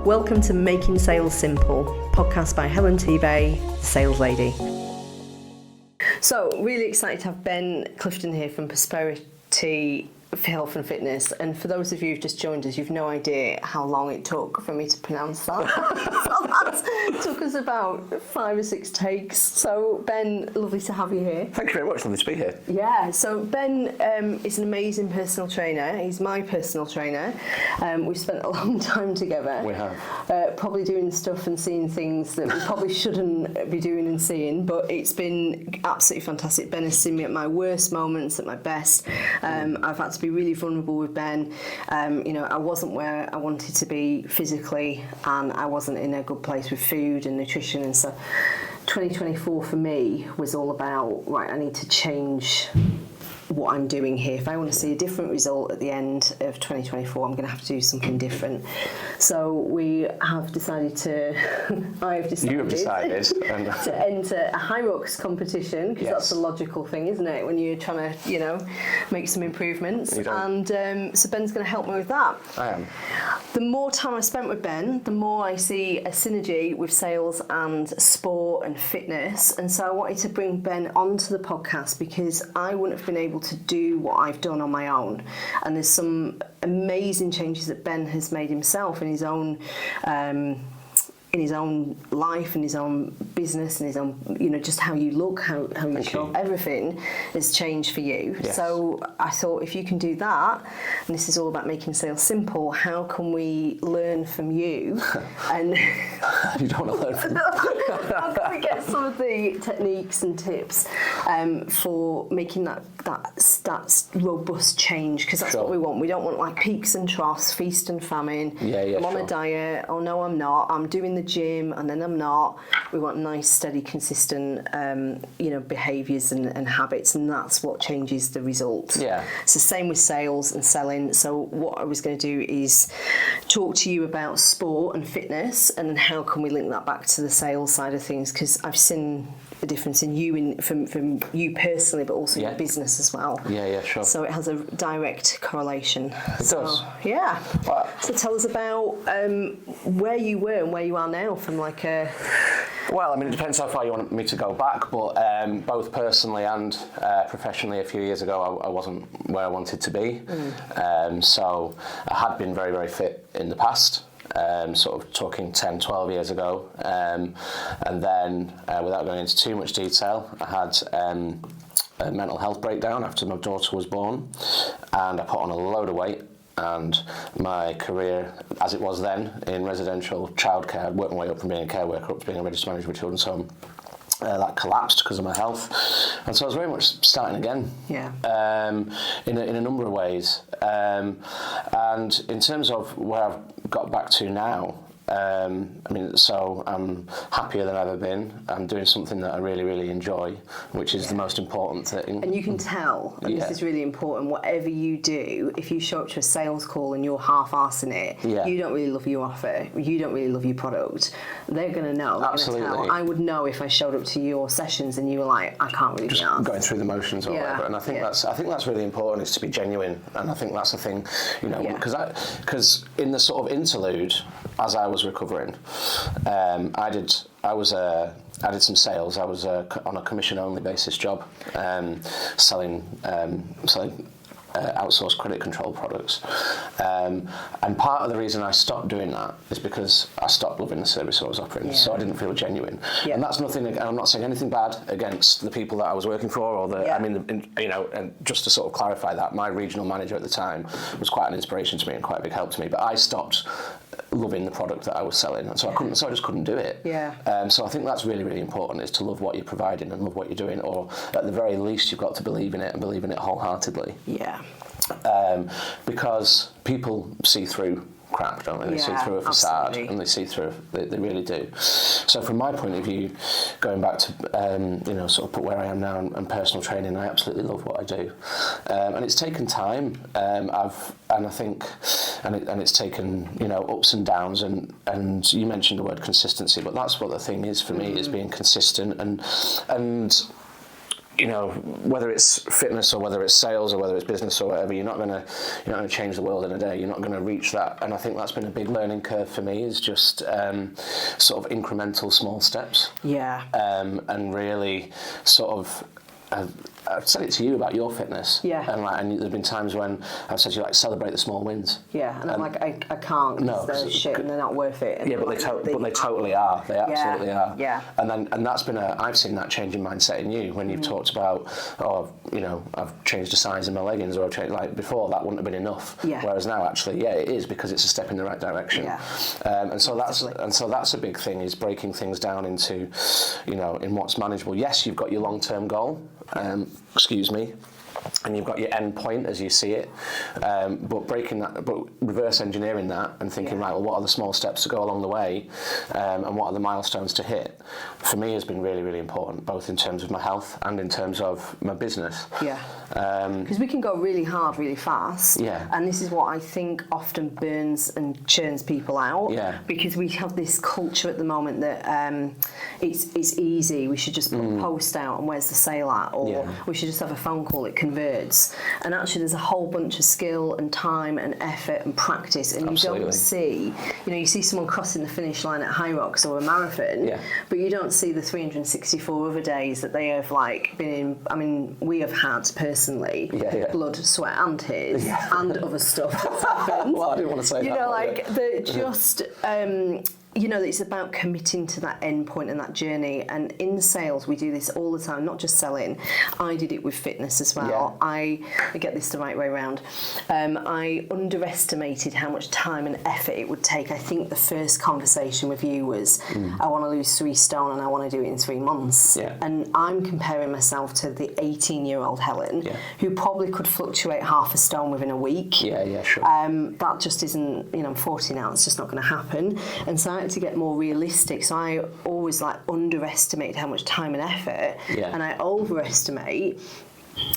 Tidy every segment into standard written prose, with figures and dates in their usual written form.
Welcome to Making Sales Simple, podcast by Helen T-Bay, Sales Lady. So, really excited to have Ben Clifton here from Prosperity Health and Fitness. And for those of you who've just joined us, you've no idea how long it took for me to pronounce that. So that took us about 5 or 6 takes. So Ben, lovely to have you here. Thank you very much, lovely to be here. Yeah, so Ben is an amazing personal trainer. He's my personal trainer. We've spent a long time together. We have. Probably doing stuff and seeing things that we probably shouldn't be doing and seeing, but it's been absolutely fantastic. Ben has seen me at my worst moments, at my best. I've had to be really vulnerable with Ben. I wasn't where I wanted to be physically, and I wasn't in a good place with food and nutrition, and so 2024 for me was all about, right, I need to change what I'm doing here. If I want to see a different result at the end of 2024, I'm going to have to do something different. So we have decided to, You have decided to enter a high rocks competition, because Yes. that's the logical thing, isn't it, when you're trying to, make some improvements. And so Ben's going to help me with that. I am. The more time I spent with Ben, the more I see a synergy with sales and sport and fitness. And so I wanted to bring Ben onto the podcast because I wouldn't have been able to do what I've done on my own. And there's some amazing changes that Ben has made himself in his own life, in his own business, and his own, just how you look, how you show up, everything has changed for you. Yes. So I thought, if you can do that, and this is all about making sales simple, how can we learn from you? And You don't want to learn from how can we get some of the techniques and tips for making that robust change? Because that's Sure. what we want. We don't want like peaks and troughs, feast and famine. Yeah, I'm on sure. a diet. Oh no, I'm not. I'm doing the gym and then I'm not. We want nice, steady, consistent, behaviours and habits, and that's what changes the results. Yeah. It's the same with sales and selling. So what I was going to do is talk to you about sport and fitness, and then how can we link that back to the sales side of things, because I've seen the difference in you, from you personally, but also your business as well. Yeah, sure. So it has a direct correlation. It does. Yeah. Well, So tell us about where you were and where you are now from like a... Well, I mean, it depends how far you want me to go back, but both personally and professionally, a few years ago, I wasn't where I wanted to be. So I had been very, very fit in the past. Sort of talking 10, 12 years ago. And then, without going into too much detail, I had a mental health breakdown after my daughter was born, and I put on a load of weight. And my career, as it was then, in residential childcare, I'd worked my way up from being a care worker up to being a registered manager with children's home. That collapsed because of my health, and so I was very much starting again. Yeah. In a number of ways, and in terms of where I've got back to now, so I'm happier than I've ever been. I'm doing something that I really, really enjoy, which is the most important thing. And you can tell, and this is really important, whatever you do, if you show up to a sales call and you're half-arsing it, you don't really love your offer, you don't really love your product, they're going to know. Absolutely. Gonna tell. I would know if I showed up to your sessions and you were like, I can't really just be arsed. going through the motions or whatever. And I think that's really important, is to be genuine. And I think that's the thing, because in the sort of interlude, as I was recovering, I did some sales. I was on a commission-only basis job, selling outsourced credit control products. And part of the reason I stopped doing that is because I stopped loving the service I was offering, so I didn't feel genuine. Yeah. And that's nothing, and I'm not saying anything bad against the people that I was working for, or and just to sort of clarify that, my regional manager at the time was quite an inspiration to me and quite a big help to me, but I stopped loving the product that I was selling, and so I just couldn't do it. Yeah. So I think that's really, really important, is to love what you're providing and love what you're doing, or at the very least, you've got to believe in it and believe in it wholeheartedly. Yeah. Because people see through crap, don't they? They see through a facade, absolutely. and they see through. They really do. So from my point of view, going back to sort of where I am now and personal training, I absolutely love what I do, and it's taken time. It's taken ups and downs, and you mentioned the word consistency, but that's what the thing is for me, is being consistent and you know, whether it's fitness or whether it's sales or whether it's business or whatever, you're not going to change the world in a day. You're not going to reach that. And I think that's been a big learning curve for me, is just sort of incremental small steps. Yeah. And really sort of, I've said it to you about your fitness. Yeah. And there's been times when I've said to you, like, celebrate the small wins. Yeah, and I'm like, I can't, because they're shit and they're not worth it. Yeah, but they totally are. They absolutely are. Yeah. And that's been I've seen that change in mindset in you when you've talked about, you know, I've changed the size of my leggings, or I've changed, like, before that wouldn't have been enough. Yeah. Whereas now, actually, yeah, it is, because it's a step in the right direction. Yeah. And so that's a big thing, is breaking things down into, you know, in what's manageable. Yes, you've got your long-term goal. And you've got your end point as you see it, but reverse engineering that and thinking, right, well, what are the small steps to go along the way, and what are the milestones to hit, for me has been really, really important, both in terms of my health and in terms of my business. Yeah. Because we can go really hard, really fast. Yeah. And this is what I think often burns and churns people out. Yeah. Because we have this culture at the moment that it's easy. We should just put a post out and where's the sale at, or we should just have a phone call. It converts. And actually, there's a whole bunch of skill and time and effort and practice, and Absolutely. you don't see. You know, you see someone crossing the finish line at High Rocks or a marathon, but you don't see the 364 other days that they have, like, been in. I mean, we have had personally blood, sweat, and tears and other stuff that's happened. Well, I didn't want to say that. You know, like the just. You know, it's about committing to that end point and that journey. And in sales, we do this all the time, not just selling. I did it with fitness as well. Yeah. I get this the right way around. I underestimated how much time and effort it would take. I think the first conversation with you was, I want to lose 3 stone and I want to do it in 3 months. Yeah. And I'm comparing myself to the 18-year-old Helen, who probably could fluctuate half a stone within a week. Yeah, sure. That just isn't, you know, I'm 40 now, it's just not going to happen. And so I had to get more realistic. So I always, like, underestimate how much time and effort, and I overestimate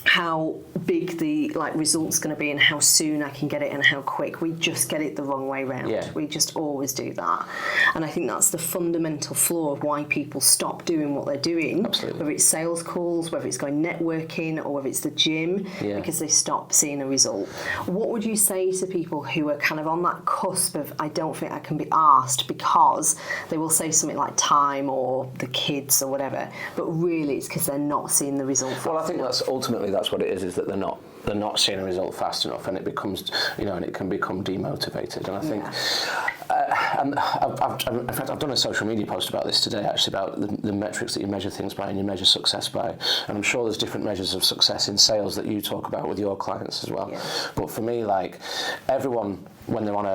how big the, like, result's going to be and how soon I can get it and how quick. We just get it the wrong way round. We just always do that. And I think that's the fundamental flaw of why people stop doing what they're doing. Absolutely. Whether it's sales calls, whether it's going networking, or whether it's the gym, because they stop seeing a result. What would you say to people who are kind of on that cusp of, I don't think I can be asked, because they will say something like time or the kids or whatever, but really it's because they're not seeing the result? Well, I think that's what it is that they're not seeing a result fast enough, and it becomes, you know, and it can become demotivated. And I think, in fact, I've done a social media post about this today, actually, about the metrics that you measure things by and you measure success by. And I'm sure there's different measures of success in sales that you talk about with your clients as well. But for me, like, everyone, when they're on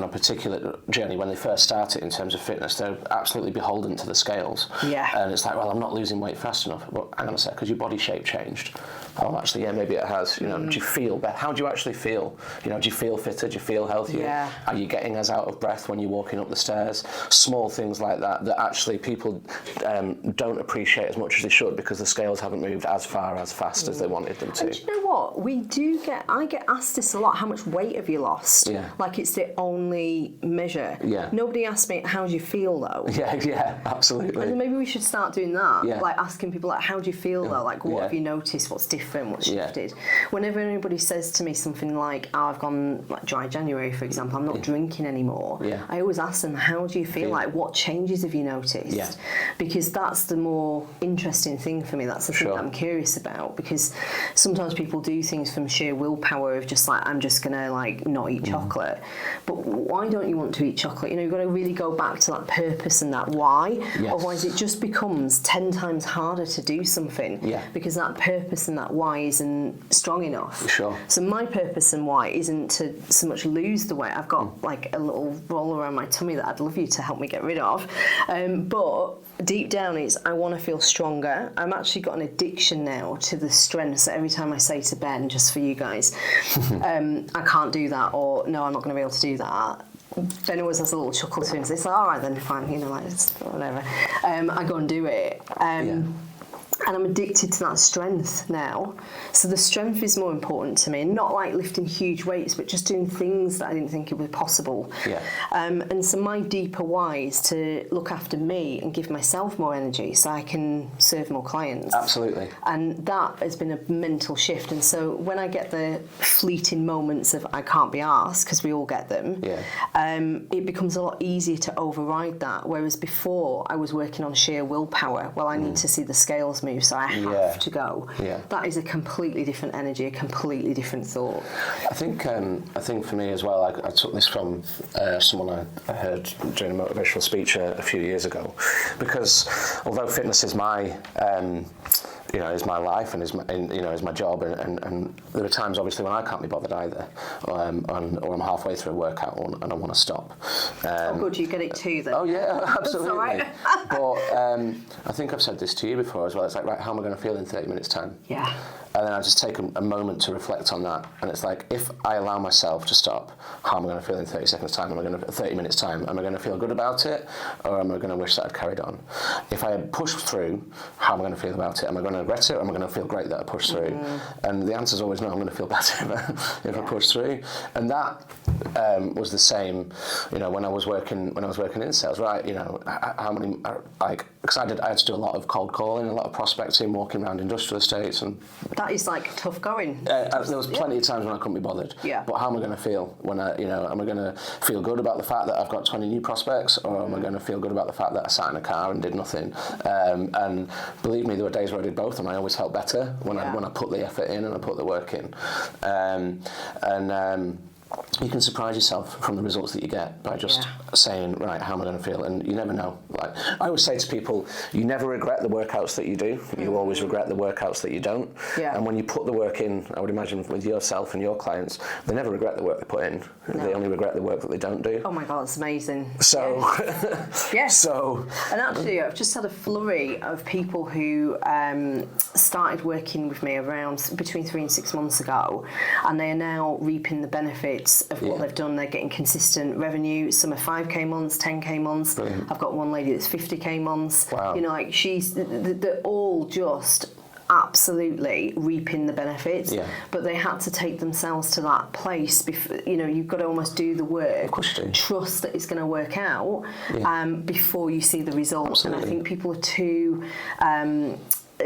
a particular journey, when they first start it in terms of fitness, they're absolutely beholden to the scales. And it's like, well, I'm not losing weight fast enough. Well, hang on a sec, because your body shape changed. Oh, actually, yeah, maybe it has. You know, do you feel better? How do you actually feel? You know, do you feel fitter? Do you feel healthier? Are you getting as out of breath when you're walking up the stairs? Small things like that actually people don't appreciate as much as they should, because the scales haven't moved as far, as fast as they wanted them to. And do you know what? I get asked this a lot. How much weight have you lost? Like, it's the only measure. Nobody asks me, how do you feel though? Yeah, absolutely. And maybe we should start doing that. Like, asking people, like, how do you feel though? Like, what have you noticed? What's different? What's shifted? Whenever anybody says to me something like, oh, I've gone, like, dry January, for example, I'm not drinking anymore. I always ask them, how do you feel? Like, what changes have you noticed? Because that's the more interesting thing for me. That's the thing that I'm curious about, because sometimes people do things from sheer willpower of just, like, I'm just gonna, like, not eat chocolate. But why don't you want to eat chocolate? You know, you've got to really go back to that purpose and that why. Otherwise it just becomes 10 times harder to do something, because that purpose and that why isn't strong enough. So my purpose and why isn't to so much lose the weight. I've got like a little roll around my tummy that I'd love you to help me get rid of, but deep down it's, I want to feel stronger. I'm actually got an addiction now to the strength. So every time I say to Ben, just for you guys, I can't do that, or no, I'm not going to be able to do that, Ben always has a little chuckle to him. So it's like, all right then, fine, you know, like, it's whatever. I go and do it. And I'm addicted to that strength now. So the strength is more important to me. Not like lifting huge weights, but just doing things that I didn't think it was possible. Yeah. And so my deeper why is to look after me and give myself more energy so I can serve more clients. Absolutely. And that has been a mental shift. And so when I get the fleeting moments of I can't be arsed, because we all get them, it becomes a lot easier to override that. Whereas before I was working on sheer willpower. Well, I need to see the scales move, so I have to go. Yeah. That is a completely different energy, a completely different thought. I think for me as well, I took this from someone I heard during a motivational speech a few years ago, because although fitness is my is my life and is my job, and there are times obviously when I can't be bothered either, or I'm halfway through a workout and I want to stop. Oh, good, you get it too then. Oh yeah, absolutely. Right. But I think I've said this to you before as well. It's like, right, how am I going to feel in 30 minutes' time? Yeah. And then I just take a moment to reflect on that, and it's like, if I allow myself to stop, how am I going to feel in 30 seconds' time? 30 minutes' time? Am I going to feel good about it, or am I going to wish that I'd carried on? If I had pushed through, how am I going to feel about it? Am I going to regret it, or am I going to feel great that I pushed through? And the answer is always no. I'm going to feel better if I push through. And that was the same, when I was working in sales, right? How many because I had to do a lot of cold calling, a lot of prospecting, walking around industrial estates, and that is like tough going. there was plenty of times when I couldn't be bothered. Yeah. But how am I going to feel when am I going to feel good about the fact that I've got 20 new prospects, or am I going to feel good about the fact that I sat in a car and did nothing? And believe me, there were days where I did both, and I always felt better when I put the effort in and I put the work in. You can surprise yourself from the results that you get by just saying, right, how am I going to feel? And you never know. Like I always say to people, you never regret the workouts that you do. You always regret the workouts that you don't. Yeah. And when you put the work in, I would imagine with yourself and your clients, they never regret the work they put in. No. They only regret the work that they don't do. Oh my God, it's amazing. So, So. And actually, I've just had a flurry of people who started working with me around between 3 and 6 months ago, and they are now reaping the benefits of what they've done. They're getting consistent revenue. Some are 5k months, 10k months. Brilliant. I've got one lady that's 50k months. Wow. They're all just absolutely reaping the benefits, but they had to take themselves to that place. You've got to almost do the work, trust that it's going to work out before you see the results. Absolutely. And I think people are too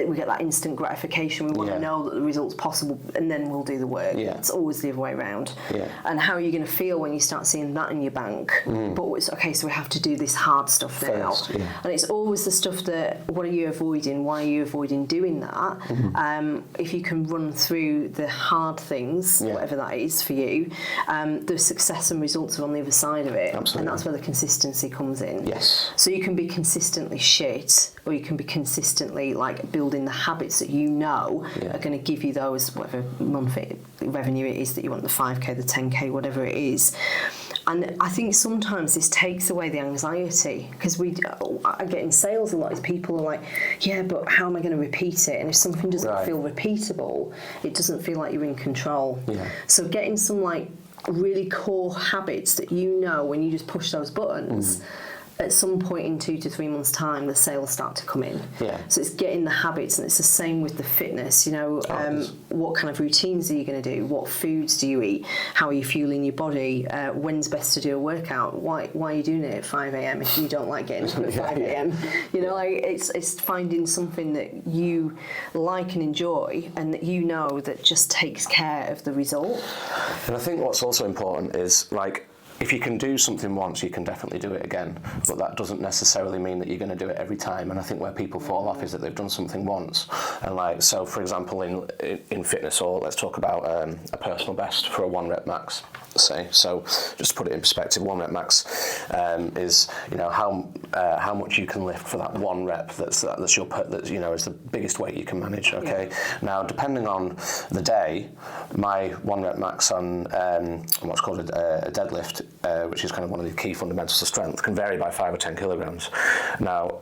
we get that instant gratification. We want to know that the result's possible, and then we'll do the work. Yeah. It's always the other way around. Yeah. And how are you going to feel when you start seeing that in your bank? But it's okay, so we have to do this hard stuff now. Yeah. And it's always the stuff that, what are you avoiding? Why are you avoiding doing that? If you can run through the hard things, whatever that is for you, the success and results are on the other side of it. Absolutely. And that's where the consistency comes in. Yes. So you can be consistently shit, or you can be consistently building the habits that are going to give you those, whatever monthly revenue it is that you want, the 5k, the 10k, whatever it is. And I think sometimes this takes away the anxiety, because I get in sales a lot, is people are like, yeah, but how am I going to repeat it? And if something doesn't feel repeatable, it doesn't feel like you're in control. Yeah. So getting some really core habits that when you just push those buttons, at some point in 2 to 3 months' time, the sales start to come in. Yeah. So it's getting the habits, and it's the same with the fitness. What kind of routines are you going to do? What foods do you eat? How are you fueling your body? When's best to do a workout? Why are you doing it at 5 a.m. if you don't like getting up at 5 a.m.? It's finding something that you like and enjoy, and that that just takes care of the result. And I think what's also important is if you can do something once, you can definitely do it again, but that doesn't necessarily mean that you're going to do it every time. And I think where people fall off is that they've done something once, and so for example in fitness, or let's talk about a personal best for a 1 rep max. So just to put it in perspective, 1 rep max is how much you can lift for that 1 rep that's your is the biggest weight you can manage. Okay. Yeah. Now, depending on the day, my 1 rep max on what's called a deadlift, which is kind of one of the key fundamentals of strength, can vary by 5 or 10 kilograms. Now,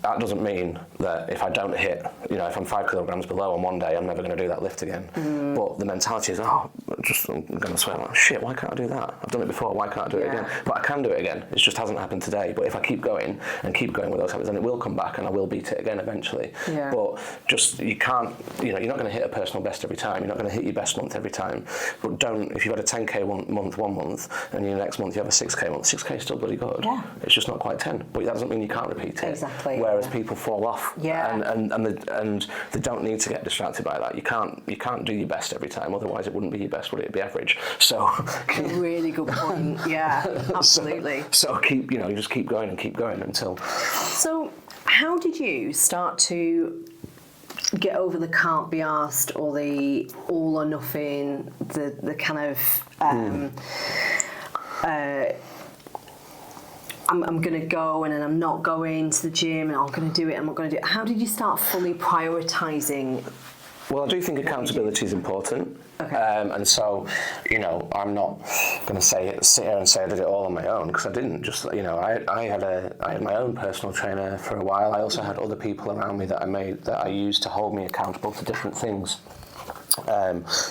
that doesn't mean that if I don't hit, if I'm 5 kilograms below on one day, I'm never going to do that lift again. But the mentality is, I'm going to swear, shit, why can't I do that? I've done it before, why can't I do it again? But I can do it again. It just hasn't happened today. But if I keep going with those habits, then it will come back and I will beat it again eventually. Yeah. But just, you can't, you're not going to hit a personal best every time. You're not going to hit your best month every time. But if you've had a 10k month one month, and your next month you have a 6k month, 6k is still bloody good. Yeah. It's just not quite 10. But that doesn't mean you can't repeat it. Exactly. Whereas people fall off. Yeah. And they don't need to get distracted by that. You can't do your best every time, otherwise it wouldn't be your best, would it? It'd be average. So a really good point. Yeah, absolutely. So keep, you just keep going until. So how did you start to get over the can't be asked or the all or nothing, the kind of I'm going to go and then I'm not going to the gym and I'm going to do it, I'm not going to do it. How did you start fully prioritising? Well, I do think accountability is important. Okay. And so, I'm not going to sit here and say I did it all on my own, because I didn't. Just, I had my own personal trainer for a while. I also had other people around me that I used to hold me accountable to different things.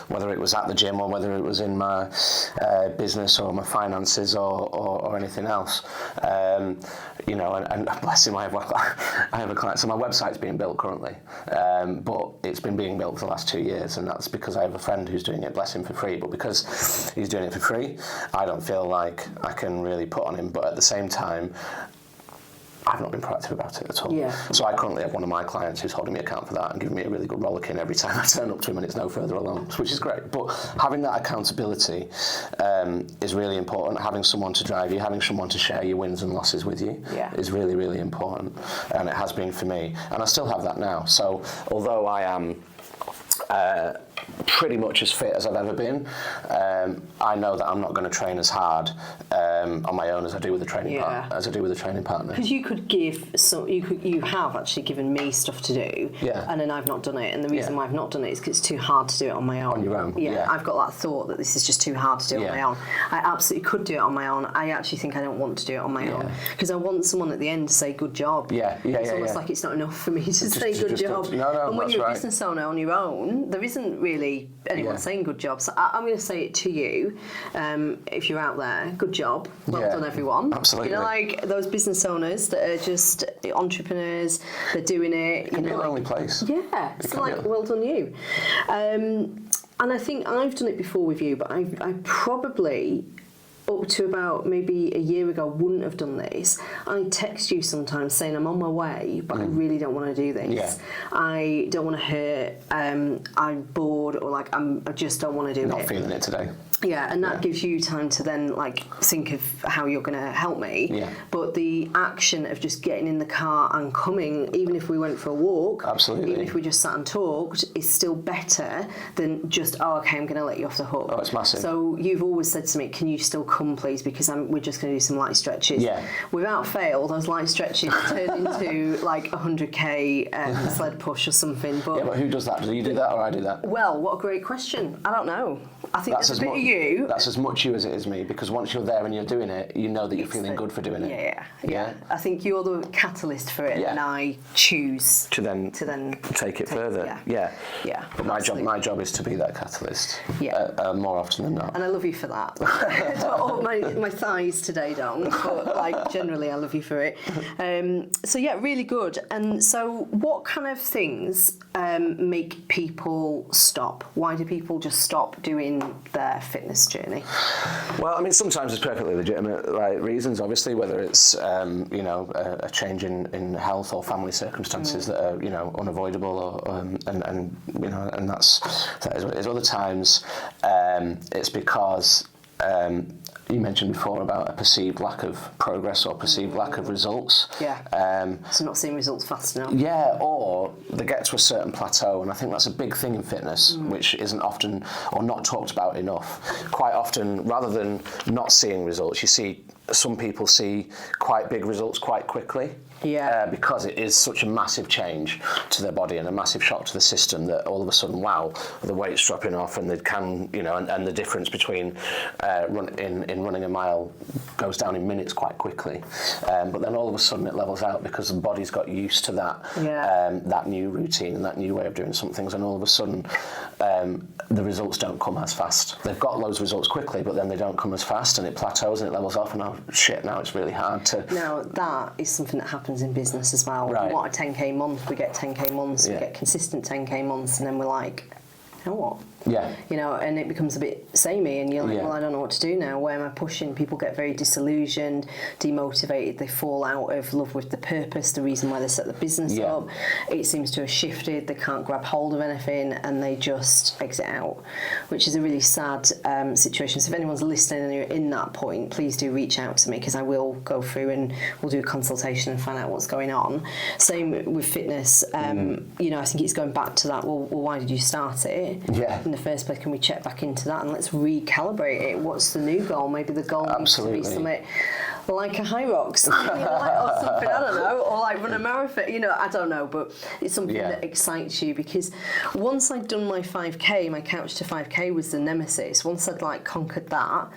Whether it was at the gym or whether it was in my business or my finances or anything else, and bless him, I have a client. So my website's being built currently, but it's been being built for the last 2 years, and that's because I have a friend who's doing it, bless him, for free. But because he's doing it for free, I don't feel like I can really put on him. But at the same time, I've not been proactive about it at all. Yeah. So I currently have one of my clients who's holding me account for that and giving me a really good rollicking every time I turn up to him, and it's no further along, which is great. But having that accountability is really important. Having someone to drive you, having someone to share your wins and losses with you is really, really important. And it has been for me. And I still have that now. So although I am pretty much as fit as I've ever been, I know that I'm not going to train as hard on my own as I do with a training partner. Because you could give you have actually given me stuff to do, and then I've not done it. And the reason why I've not done it is because it's too hard to do it on my own. On your own, I've got that thought that this is just too hard to do on my own. I absolutely could do it on my own. I actually think I don't want to do it on my own, because I want someone at the end to say good job. It's almost like it's not enough for me to say good job. And when you're a business owner on your own, there isn't really anyone saying good job. So I'm going to say it to you, if you're out there, good job, well done everyone. Absolutely. Like those business owners that are just entrepreneurs, they're doing it. It can be a lonely place. Yeah, it's like, well done you. And I think I've done it before with you, but I probably, up to about maybe a year ago, wouldn't have done this. I text you sometimes saying I'm on my way, but I really don't want to do this. I don't want to hurt. I'm bored, or like I just don't want to do it. Not feeling it today. Yeah, and that gives you time to then think of how you're going to help me. Yeah. But the action of just getting in the car and coming, even if we went for a walk, absolutely, even if we just sat and talked, is still better than just, okay, I'm going to let you off the hook. Oh, it's massive. So you've always said to me, can you still come, please? Because we're just going to do some light stretches. Yeah. Without fail, those light stretches turn into like 100k sled push or something. But who does that? Do you do that or I do that? Well, what a great question. I don't know. I think that's a bit of you. That's as much you as it is me, because once you're there and you're doing it, you know that you're feeling good for doing it. Yeah. I think you're the catalyst for it, and I choose to then take it further. Yeah. But my job is to be that catalyst. More often than not. And I love you for that. my thighs today don't, but generally I love you for it. So really good. And so what kind of things make people stop? Why do people just stop doing their fitness journey? Well, I mean, sometimes it's perfectly legitimate reasons, obviously, whether it's a change in health or family circumstances that are unavoidable, or and that is other times it's because you mentioned before about a perceived lack of progress or perceived lack of results. So not seeing results fast enough. Or they get to a certain plateau, and I think that's a big thing in fitness, which isn't often or not talked about enough. Quite often, rather than not seeing results, you see some people see quite big results quite quickly. Yeah. Because it is such a massive change to their body and a massive shock to the system that all of a sudden, wow, the weight's dropping off, and they can, and the difference between running a mile goes down in minutes quite quickly. But then all of a sudden it levels out because the body's got used to that new routine and that new way of doing some things, and all of a sudden the results don't come as fast. They've got those results quickly, but then they don't come as fast, and it plateaus and it levels off, and now it's really hard to... Now, that is something that happens in business as well. Right. We want a 10k month, we get 10k months, Yeah. we get consistent 10k months, and then we're like, you know what? Yeah. And it becomes a bit samey, and you're like, Yeah. well, I don't know what to do now. Where am I pushing? People get very disillusioned, demotivated. They fall out of love with the purpose, the reason why they set the business Yeah. up. It seems to have shifted. They can't grab hold of anything, and they just exit out, which is a really sad situation. So if anyone's listening and you're in that point, please do reach out to me, because I will go through and we'll do a consultation and find out what's going on. Same with fitness. I think it's going back to that. Well, why did you start it? Yeah. In the first place, can we check back into that and let's recalibrate it? What's the new goal? Maybe the goal needs to be something like a high rocks, or something, I don't know, or like run a marathon, I don't know, but it's something that excites you, because once I'd done my 5k, my couch to 5k was the nemesis. Once I'd conquered that,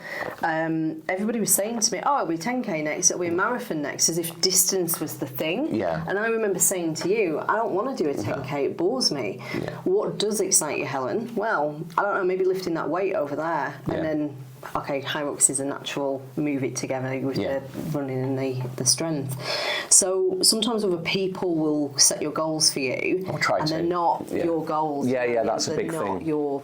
everybody was saying to me, oh, it'll be 10k next, it'll be a marathon next, as if distance was the thing. Yeah. And I remember saying to you, I don't want to do a 10k, it bores me. Yeah. What does excite you, Helen? Well, I don't know, maybe lifting that weight over there, and then okay, high rocks is a natural move it together with the running and the strength. So sometimes other people will set your goals for you, and they're not your goals. Yeah, that's a big thing. They're not your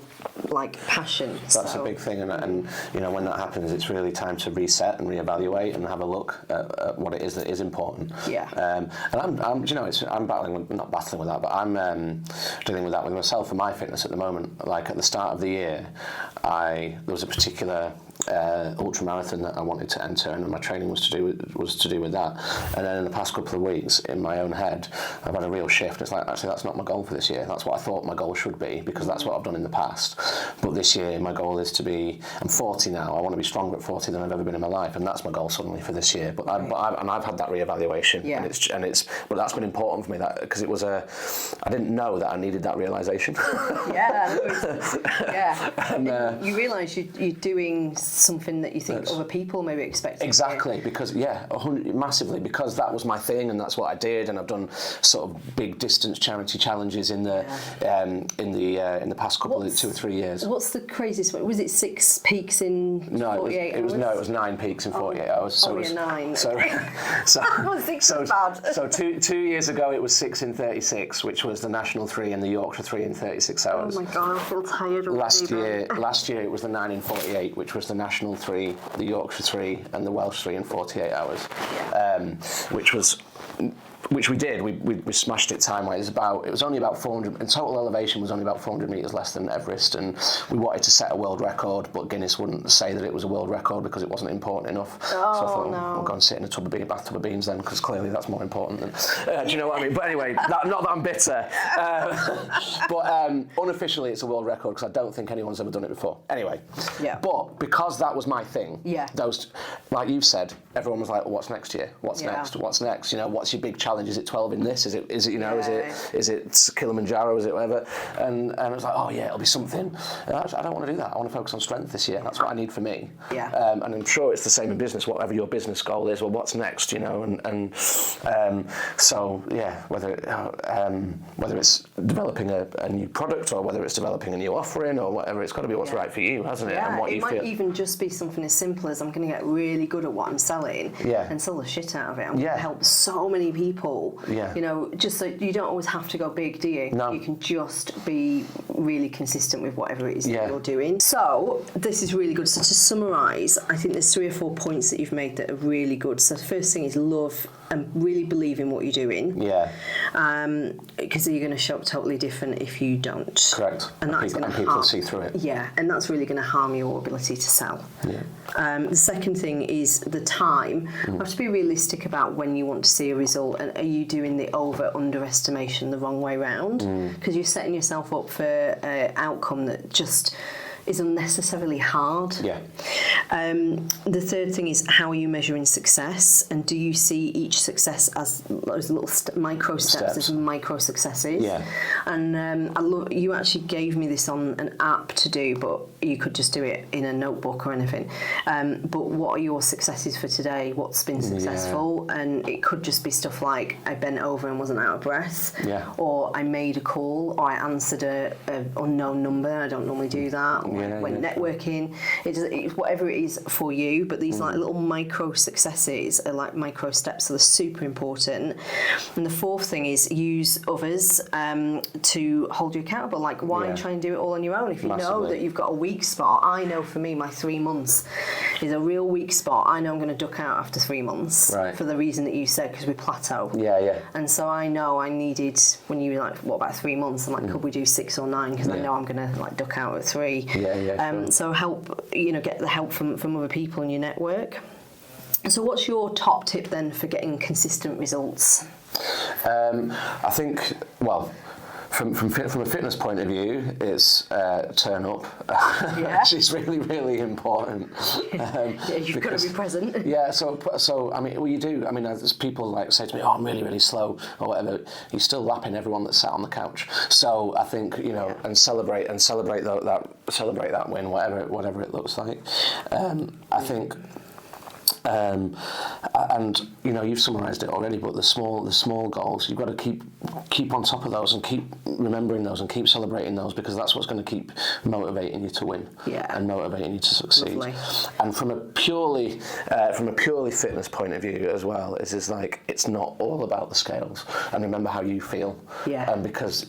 passion. That's a big thing, and when that happens, it's really time to reset and reevaluate and have a look at what it is that is important. Yeah. And I'm not battling with that, but I'm dealing with that with myself and my fitness at the moment. Like at the start of the year, there was a particular ultra marathon that I wanted to enter, and my training was to do with that. And then in the past couple of weeks, in my own head, I've had a real shift. It's like, actually, that's not my goal for this year. That's what I thought my goal should be, because that's what I've done in the past. But this year, my goal is to be. I'm 40 now. I want to be stronger at 40 than I've ever been in my life, and that's my goal suddenly for this year. But I've had that reevaluation, but that's been important for me, that because it was I didn't know that I needed that realization. And you realise you're doing something that you think other people maybe expect. Exactly, because massively, because that was my thing and that's what I did, and I've done sort of big distance charity challenges in the past couple of 2 or 3 years. What's the craziest one? Was it 6 peaks in 48 hours? It was 9 peaks in 48 hours. So 9. So 6 is bad. So 2 years ago it was 6 in 36, which was the National 3 and the Yorkshire 3 in 36 hours. Oh my god, I feel tired already. Last year it was the 9 in 48, which was the National 3, the Yorkshire 3 and the Welsh 3 in 48 hours, which we did. We smashed it time-wise. It was only about 400, and total elevation was only about 400 metres less than Everest, and we wanted to set a world record, but Guinness wouldn't say that it was a world record because it wasn't important enough. So I thought, I'll go and sit in a bathtub of beans then, because clearly that's more important than... do you know what I mean? But anyway, not that I'm bitter. But unofficially it's a world record, because I don't think anyone's ever done it before. Anyway. Yeah. But because that was my thing, those, like you've said, everyone was like, well, what's next year? What's next? What's next? What's your big challenge? Is it 12 in this? Is it is it Kilimanjaro? Is it whatever? And I was like, oh yeah, it'll be something. And I don't want to do that. I want to focus on strength this year. That's what I need for me. Yeah. And I'm sure it's the same in business. Whatever your business goal is, well, what's next? So yeah, whether it's developing a new product, or whether it's developing a new offering, or whatever, it's got to be what's right for you, hasn't it? Yeah, and what it might even just be something as simple as, I'm going to get really good at what I'm selling and sell the shit out of it. I'm going to help so many people. Just so you don't always have to go big, do you? No. You can just be really consistent with whatever it is that you're doing. So this is really good. So to summarise, I think there's 3 or 4 points that you've made that are really good. So the first thing is love and really believe in what you're doing. Yeah. Because you're going to show up totally different if you don't. Correct. And that's going to people see through it. Yeah, and that's really going to harm your ability to sell. Yeah. The second thing is the time. You have to be realistic about when you want to see a result, and are you doing the over-underestimation the wrong way round? Because you're setting yourself up for an outcome that just is unnecessarily hard. Yeah. The third thing is, how are you measuring success, and do you see each success as those little micro steps as micro successes? Yeah. And I love, you actually gave me this on an app to do, but you could just do it in a notebook or anything. But what are your successes for today? What's been successful? And it could just be stuff like, I bent over and wasn't out of breath, or I made a call, or I answered a unknown number. I don't normally do that. Or I went networking. It's whatever it is for you. But these like little micro successes are like micro steps, so they're super important. And the fourth thing is, use others to hold you accountable. Like, why try and do it all on your own if you know that you've got a weak spot? I know for me, my 3 months is a real weak spot. I know I'm going to duck out after 3 months for the reason that you said, because we plateau. And so I know I needed, when you were like, what about 3 months? I'm like, could we do 6 or 9? Because I know I'm going to like duck out at 3. So help, get the help from other people in your network. So what's your top tip then for getting consistent results? I think, well, from a fitness point of view, it's turn up, which is really, really important. You've got to be present. So I mean, well, you do. I mean, there's people like say to me, "Oh, I'm really, really slow," or whatever. You're still lapping everyone that's sat on the couch. So I think and celebrate that win, whatever it looks like. I think. And you've summarised it already, but the small goals, you've got to keep on top of those and keep remembering those and keep celebrating those, because that's what's going to keep motivating you to win and motivating you to succeed. Lovely. And from a purely fitness point of view as well, is like, it's not all about the scales. And remember how you feel, and because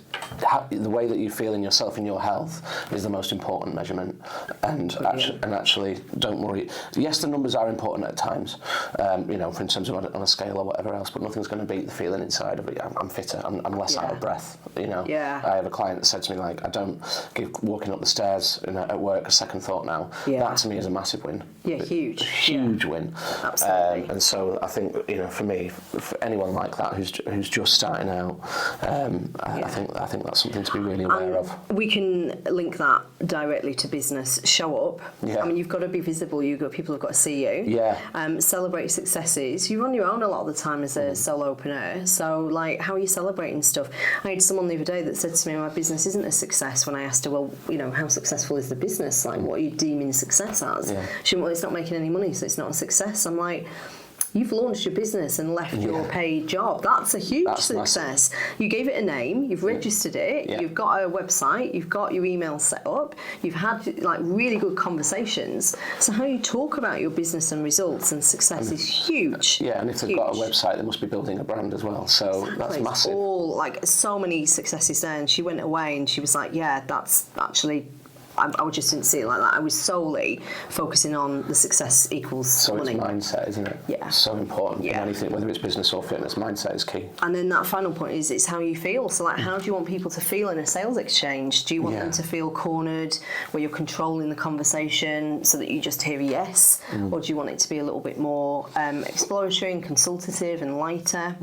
the way that you feel in yourself and your health is the most important measurement. And actually, don't worry. Yes, the numbers are important at times, in terms of on a scale or whatever else, but nothing's going to beat the feeling inside of it. I'm fitter, I'm less out of breath. I have a client that said to me, like, I don't give walking up the stairs at work a second thought now. That to me is a massive win. Huge win. Absolutely. And so I think, for me, for anyone like that who's just starting out, I think that's something to be really aware of. We can link that directly to business. Show up. I mean, you've got to be visible. People have got to see you. Celebrate successes. You're on your own a lot of the time as a solo opener. So, like, how are you celebrating stuff? I had someone the other day that said to me, my business isn't a success. When I asked her, well, how successful is the business? Like, what are you deeming success as? She went, well, it's not making any money, so it's not a success. I'm like, you've launched your business and left your paid job. That's a huge success. Massive. You gave it a name, you've registered it, you've got a website, you've got your email set up, you've had like really good conversations. So how you talk about your business and results and success is huge. And if they've got a website, they must be building a brand as well. So that's massive. All like so many successes there. And she went away and she was like, that's actually, I just didn't see it like that. I was solely focusing on the success equals money. It's mindset, isn't it? So important in anything, whether it's business or fitness. Mindset is key. And then that final point is, it's how you feel. So, like, how do you want people to feel in a sales exchange? Do you want them to feel cornered, where you're controlling the conversation so that you just hear a yes? Or do you want it to be a little bit more exploratory and consultative and lighter?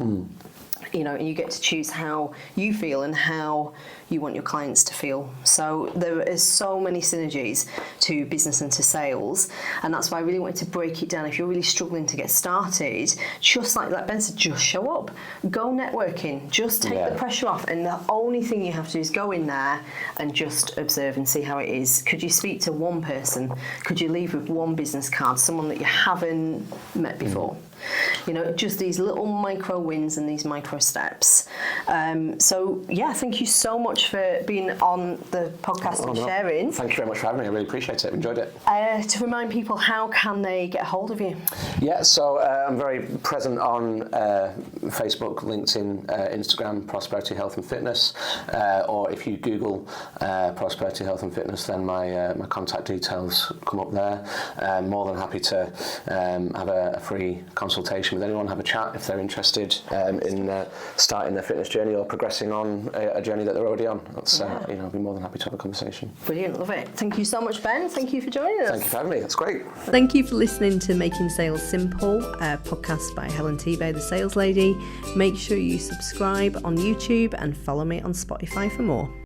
And you get to choose how you feel and how you want your clients to feel. So there is so many synergies to business and to sales, and that's why I really wanted to break it down. If you're really struggling to get started, just like Ben said, just show up, go networking, just take the pressure off, and the only thing you have to do is go in there and just observe and see how it is. Could you speak to one person? Could you leave with one business card, someone that you haven't met before? Just these little micro wins and these micro steps. Thank you so much for being on the podcast and sharing. Thank you very much for having me. I really appreciate it. Enjoyed it. To remind people, how can they get a hold of you? So I'm very present on Facebook, LinkedIn, Instagram, Prosperity Health and Fitness, or if you Google Prosperity Health and Fitness, then my contact details come up there. More than happy to have a free consultation with anyone, have a chat if they're interested in starting their fitness journey or progressing on a journey that they're already on. That's I'd be more than happy to have a conversation. Brilliant, love it. Thank you so much, Ben. Thank you for joining us. Thank you for having me. That's great. Thank you for listening to Making Sales Simple, a podcast by Helen Tebow, the Sales Lady. Make sure you subscribe on YouTube and follow me on Spotify for more.